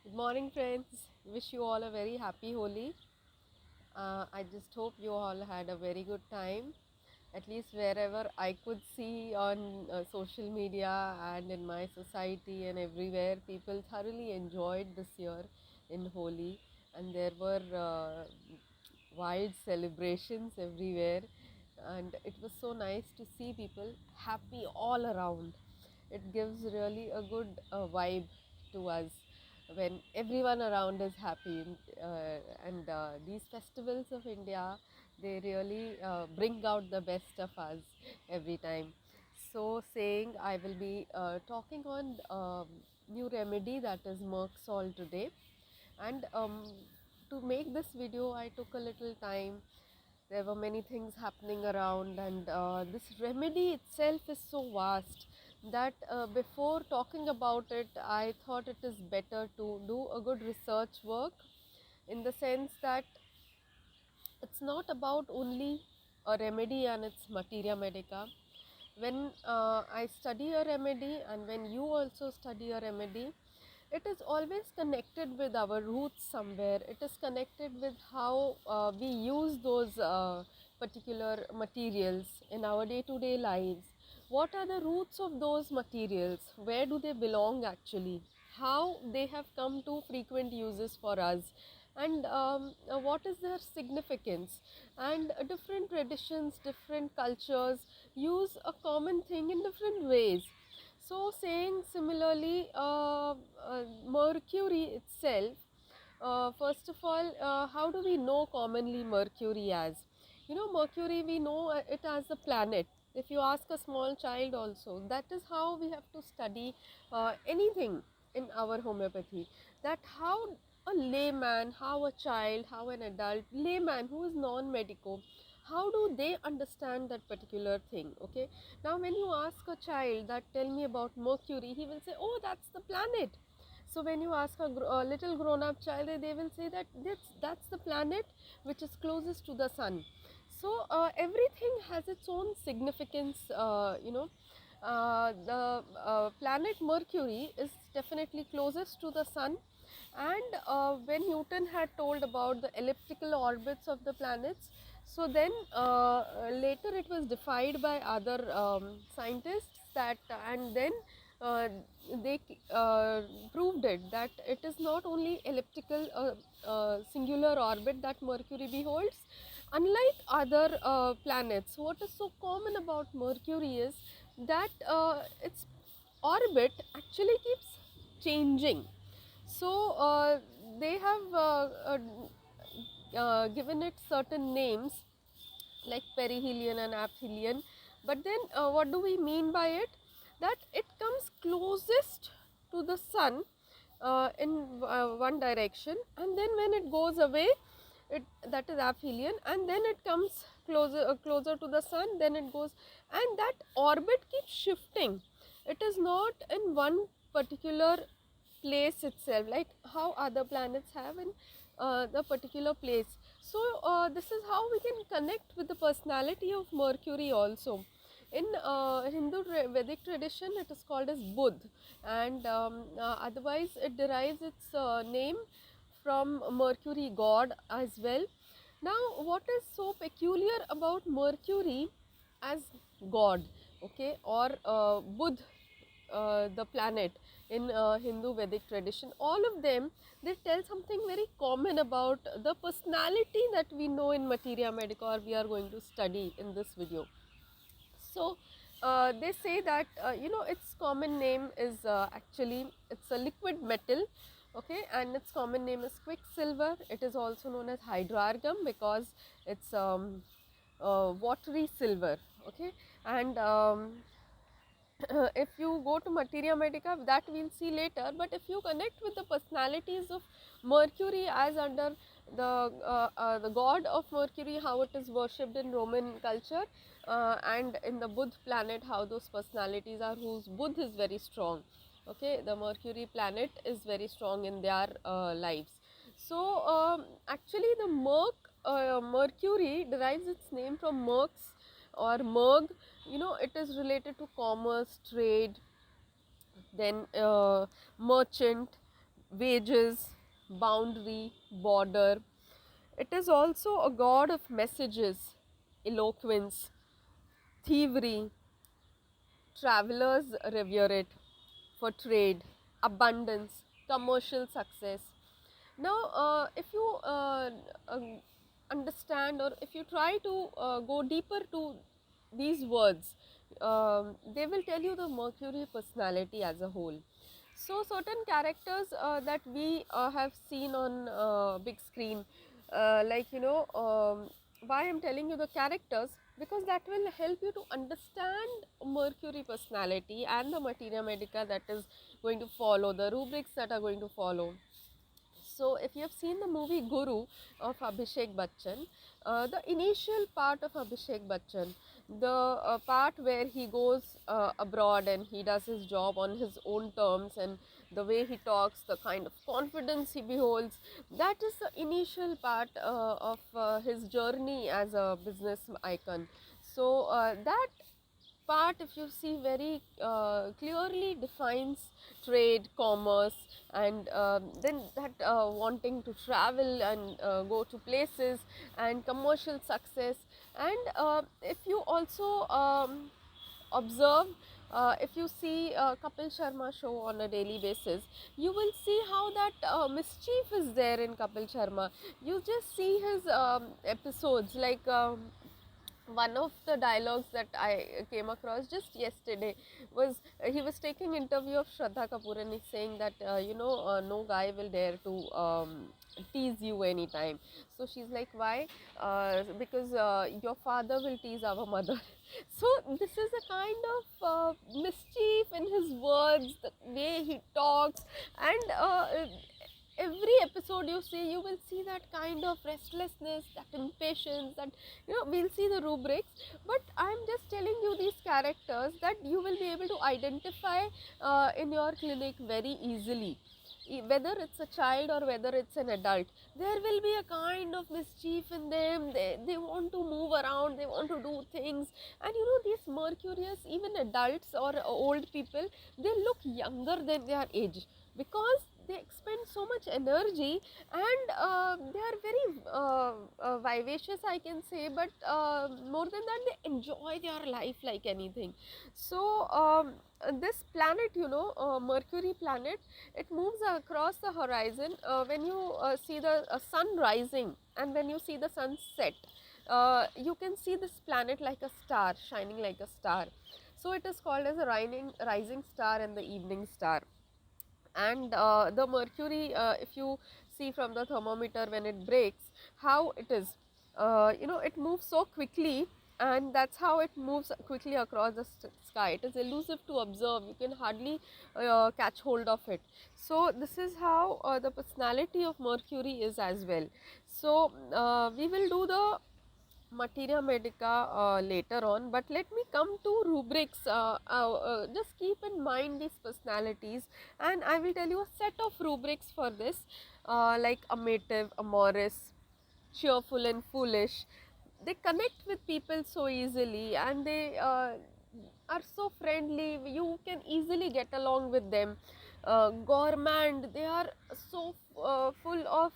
Good morning, friends. Wish you all a very happy Holi. I just hope you all had a very good time. At least wherever I could see on social media and in my society and everywhere, people thoroughly enjoyed this year in Holi, and there were wild celebrations everywhere. And it was so nice to see people happy all around. It gives really a good vibe to us when everyone around is happy. And these festivals of India, they really bring out the best of us every time. So saying, I will be talking on new remedy, that is Merc salt, today. And to make this video, I took a little time. There were many things happening around, and this remedy itself is so vast that before talking about it, I thought it is better to do a good research work, in the sense that it's not about only a remedy and its materia medica. When I study a remedy, and when you also study a remedy, it is always connected with our roots somewhere. It is connected with how we use those particular materials in our day-to-day lives. What are the roots of those materials? Where do they belong actually? How they have come to frequent uses for us? And what is their significance? And different traditions, different cultures use a common thing in different ways. So saying similarly, Mercury itself, first of all, how do we know commonly Mercury as? Mercury, we know it as a planet. If you ask a small child also, that is how we have to study anything in our homeopathy. That how a layman, how a child, how an adult, layman who is non-medico, how do they understand that particular thing? Okay, now when you ask a child that tell me about Mercury, he will say, oh, that's the planet. So when you ask a little grown up child, they will say that that's the planet which is closest to the sun. So everything has its own significance. The planet Mercury is definitely closest to the sun. And when Newton had told about the elliptical orbits of the planets, so then later it was defied by other scientists, that and then uh, they proved it, that it is not only elliptical singular orbit that Mercury beholds. Unlike other planets, what is so common about Mercury is that its orbit actually keeps changing. So they have given it certain names like perihelion and aphelion. But then what do we mean by it? That it comes closest to the sun in one direction, and then when it goes away, that is aphelion, and then it comes closer to the sun, then it goes, and that orbit keeps shifting. It is not in one particular place itself, like how other planets have in the particular place. So this is how we can connect with the personality of Mercury also. In Hindu Vedic tradition, it is called as Budh, and otherwise it derives its name from Mercury god as well. Now, what is so peculiar about Mercury as god, okay, or Budh, the planet in Hindu Vedic tradition? All of them, they tell something very common about the personality that we know in Materia Medica, or we are going to study in this video. So they say that its common name is actually, it's a liquid metal, okay, and its common name is quicksilver. It is also known as hydrargum because it's watery silver, okay. And if you go to Materia Medica, that we will see later, but if you connect with the personalities of Mercury as under the god of Mercury, how it is worshipped in Roman culture, and in the Budh planet, how those personalities are, whose Budh is very strong, okay, the Mercury planet is very strong in their lives. So actually the Mercury derives its name from Mercs or Merg. It is related to commerce, trade, then merchant, wages, boundary, border. It is also a god of messages, eloquence, thievery. Travelers revere it for trade, abundance, commercial success. Now, if you uh, understand, or if you try to go deeper to these words, they will tell you the Mercury personality as a whole. So, certain characters that we have seen on big screen, like why I am telling you the characters, because that will help you to understand Mercury personality and the materia medica that is going to follow, the rubrics that are going to follow. So, if you have seen the movie Guru of Abhishek Bachchan, the initial part of Abhishek Bachchan, the part where he goes abroad and he does his job on his own terms, and the way he talks, the kind of confidence he beholds, that is the initial part of his journey as a business icon. So, that part, if you see, very clearly defines trade, commerce, and then that wanting to travel and go to places, and commercial success. And if you also observe, if you see Kapil Sharma show on a daily basis, you will see how that mischief is there in Kapil Sharma. You just see his episodes, like one of the dialogues that I came across just yesterday was, he was taking interview of Shraddha Kapoor, and he's saying that no guy will dare to tease you anytime. So she's like, why? Because your father will tease our mother. So this is a kind of mischief in his words, the way he talks, and every episode you see, you will see that kind of restlessness, that impatience, that we'll see the rubrics. But I'm just telling you these characters that you will be able to identify in your clinic very easily. Whether it's a child or whether it's an adult, there will be a kind of mischief in them. They want to move around, they want to do things. And these Mercurius, even adults or old people, they look younger than their age, because they expend so much energy, and they are very vivacious, I can say. But more than that, they enjoy their life like anything. So this planet, Mercury planet, it moves across the horizon. When you see the sun rising, and when you see the sun set, you can see this planet like a star, shining like a star. So it is called as a rising star and the evening star. And the Mercury, if you see from the thermometer when it breaks, how it is, it moves so quickly, and that's how it moves quickly across the sky. It is elusive to observe, you can hardly catch hold of it. So this is how the personality of Mercury is as well. So we will do the materia medica later on, but let me come to rubrics. Just keep in mind these personalities, and I will tell you a set of rubrics for this, like amative, amorous, cheerful and foolish. They connect with people so easily, and they are so friendly, you can easily get along with them. Gourmand, they are so full of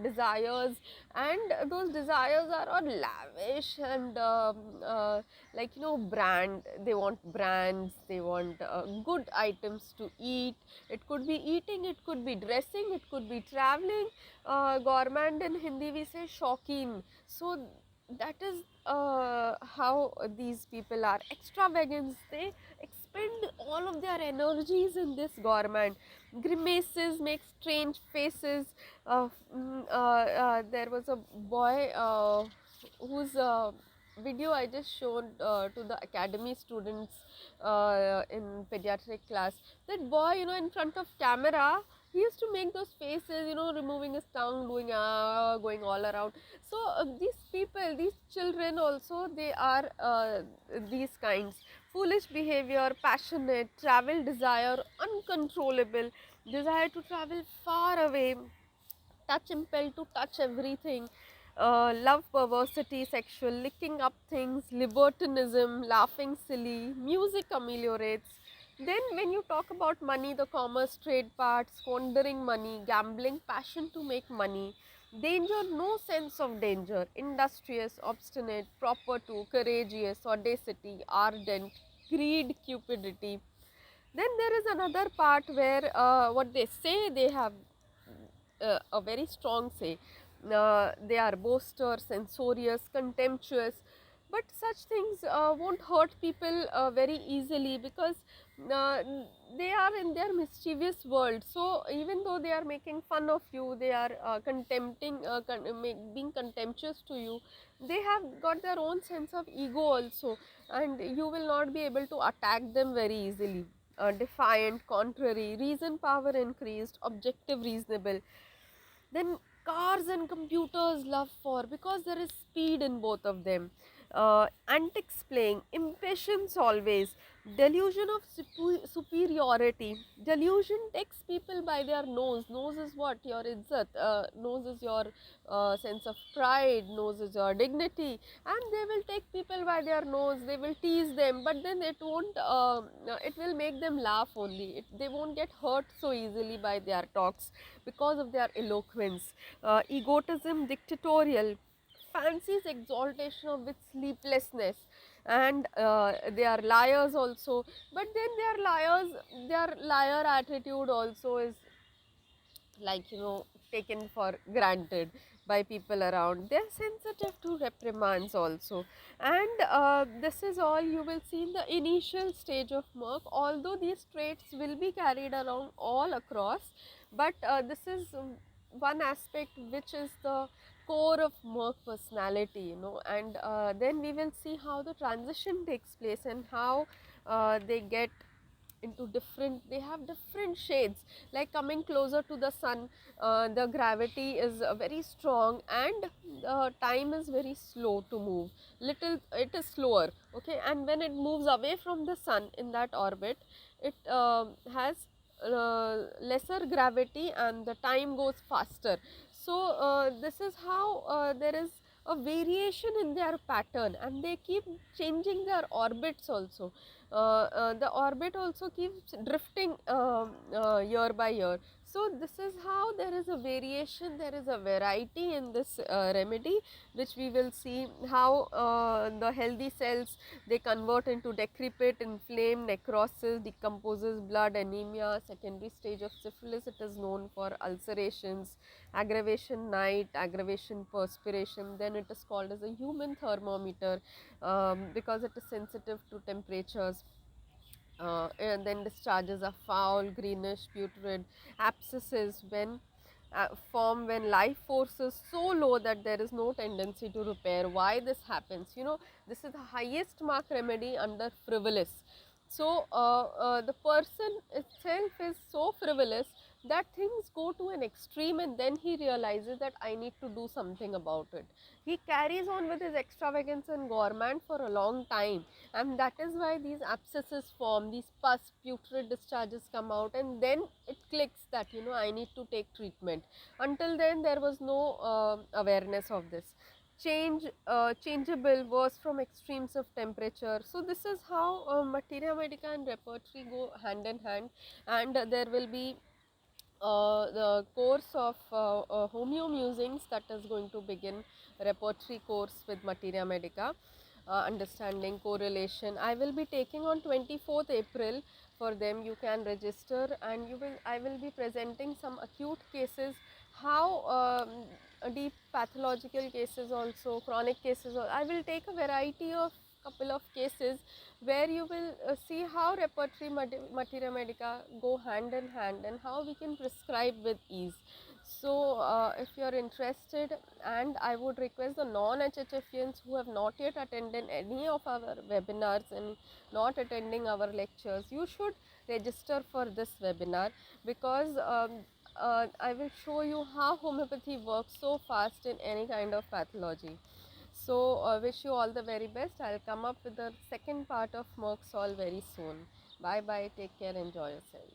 desires, and those desires are all lavish, and like brand, they want brands, they want good items to eat. It could be eating, it could be dressing, it could be traveling. Gourmand in Hindi we say shauqeen. So that is how these people are extravagant. They expend all of their energies in this gourmand. Grimaces, make strange faces. There was a boy whose video I just showed to the academy students in pediatric class. That boy, in front of camera, he used to make those faces, removing his tongue, doing going all around. So these people, these children also, they are these kinds. Foolish behavior, passionate, travel desire, uncontrollable, desire to travel far away, touch impelled to touch everything, love perversity, sexual, licking up things, libertinism, laughing silly, music ameliorates, Then when you talk about money, the commerce, trade part, squandering money, gambling, passion to make money, danger, no sense of danger, industrious, obstinate, proper to, courageous, audacity, ardent, greed, cupidity. Then there is another part where what they say, they have a very strong say. They are boasters, censorious, contemptuous, but such things won't hurt people very easily, because uh, they are in their mischievous world. So even though they are making fun of you, they are being contemptuous to you, they have got their own sense of ego also, and you will not be able to attack them very easily. Defiant, contrary, reason power increased, objective, reasonable. Then cars and computers love for, because there is speed in both of them. Antics playing, impatience always, delusion of superiority. Delusion takes people by their nose. Nose is what? Your izzat. Nose is your sense of pride. Nose is your dignity. And they will take people by their nose. They will tease them, but then it won't. It will make them laugh only. They won't get hurt so easily by their talks, because of their eloquence. Egotism, dictatorial, fancies exaltation of with sleeplessness, and they are liars also. But then their liars, their liar attitude also is, like, taken for granted by people around. They are sensitive to reprimands also. And this is all you will see in the initial stage of Merc, although these traits will be carried along all across. But this is one aspect which is the core of Merc personality, and then we will see how the transition takes place, and how they get into different, they have different shades. Like coming closer to the sun, the gravity is very strong, and time is very slow to move, little it is slower, okay. And when it moves away from the sun in that orbit, it has lesser gravity, and the time goes faster. So this is how there is a variation in their pattern, and they keep changing their orbits also. The orbit also keeps drifting year by year. So this is how there is a variation, there is a variety in this remedy, which we will see how the healthy cells, they convert into decrepit, inflamed, necrosis, decomposes blood, anemia. Secondary stage of syphilis, it is known for ulcerations, aggravation night, aggravation perspiration. Then it is called as a human thermometer, because it is sensitive to temperatures. And then discharges are foul, greenish, putrid. Abscesses when form when life force is so low that there is no tendency to repair. Why this happens? This is the highest mark remedy under frivolous. So the person itself is so frivolous that things go to an extreme, and then he realizes that I need to do something about it. He carries on with his extravagance and gourmand for a long time, and that is why these abscesses form, these pus, putrid discharges come out, and then it clicks that I need to take treatment. Until then there was no awareness of this. Changeable, worse from extremes of temperature. So this is how materia medica and repertory go hand in hand. And there will be the course of homeo musings that is going to begin, repertory course with materia medica, understanding correlation. I will be taking on 24th April for them. You can register, and I will be presenting some acute cases, how deep pathological cases also, chronic cases. I will take a variety of couple of cases where you will see how repertory materia medica go hand in hand, and how we can prescribe with ease. So if you are interested, and I would request the non-HHFians who have not yet attended any of our webinars and not attending our lectures, you should register for this webinar, because I will show you how homeopathy works so fast in any kind of pathology. So wish you all the very best. I'll come up with the second part of Merc Sol very soon. Bye bye, take care, enjoy yourselves.